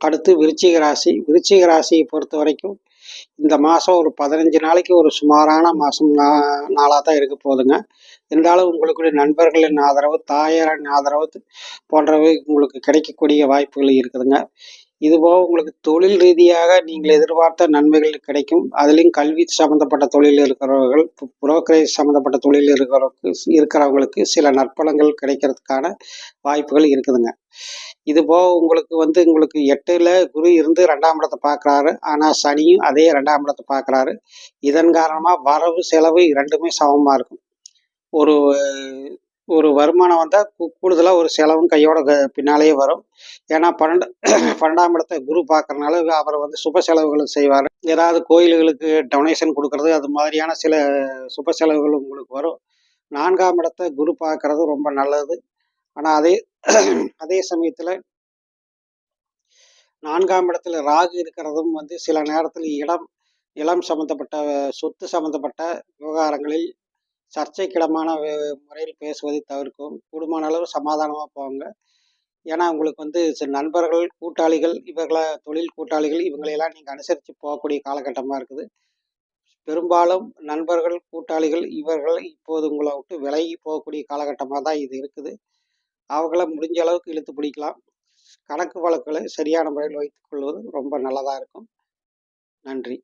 அடுத்து விருச்சிக ராசி. விருச்சிக ராசியை பொறுத்த வரைக்கும் இந்த மாதம் ஒரு 15 நாளைக்கு ஒரு சுமாரான மாதம் நாளாக தான் இருக்க போகுதுங்க. இருந்தாலும் உங்களுடைய நண்பர்களின் ஆதரவு, தாயாரின் ஆதரவு போன்றவை உங்களுக்கு கிடைக்கக்கூடிய வாய்ப்புகள் இருக்குதுங்க. இதுபோக உங்களுக்கு தொழில் ரீதியாக நீங்கள் எதிர்பார்த்த நன்மைகள் கிடைக்கும். அதுலேயும் கல்வி சம்மந்தப்பட்ட தொழில் இருக்கிறவர்கள், புரோக்கரேஜ் சம்மந்தப்பட்ட தொழில் இருக்கிறவங்களுக்கு சில நற்பலங்கள் கிடைக்கிறதுக்கான வாய்ப்புகள் இருக்குதுங்க. இதுபோக உங்களுக்கு 8ல் குரு இருந்து 2ஆம் இடத்தை பார்க்குறாரு. ஆனால் சனியும் அதே 2ஆம் இடத்தை பார்க்குறாரு. இதன் காரணமாக வரவு செலவு 2மே சமமாக இருக்கும். ஒரு ஒரு வருமானம் வந்தால் கூடுதலாக ஒரு செலவும் கையோட பின்னாலேயே வரும். ஏன்னா 12ஆம் இடத்தை குரு பார்க்கறனால அவர் சுப செலவுகளை செய்வார். ஏதாவது கோயில்களுக்கு டொனேஷன் கொடுக்கறது, அது மாதிரியான சில சுப செலவுகள் உங்களுக்கு வரும். 4ஆம் இடத்தை குரு பார்க்கறது ரொம்ப நல்லது. ஆனால் அதே சமயத்தில் 4ஆம் இடத்துல ராகு இருக்கிறதும் சில நேரத்தில் இளம் சம்பந்தப்பட்ட சொத்து சம்பந்தப்பட்ட விவகாரங்களில் சர்ச்சைக்கிடமான முறையில் பேசுவதை தவிர்க்கும். கூடுமான அளவு சமாதானமாக போங்க. ஏன்னா உங்களுக்கு நண்பர்கள், கூட்டாளிகள், தொழில் கூட்டாளிகள் இவங்களையெல்லாம் நீங்கள் அனுசரித்து போகக்கூடிய காலகட்டமாக இருக்குது. பெரும்பாலும் நண்பர்கள், கூட்டாளிகள் இவர்கள் இப்போது உங்களை விட்டு விலகி போகக்கூடிய காலகட்டமாக தான் இது இருக்குது. அவங்கள முடிஞ்ச அளவுக்கு இழுத்து பிடிக்கலாம். கணக்கு வழக்குகளை சரியான முறையில் வைத்துக் கொள்வது ரொம்ப நல்லதாக இருக்கும். நன்றி.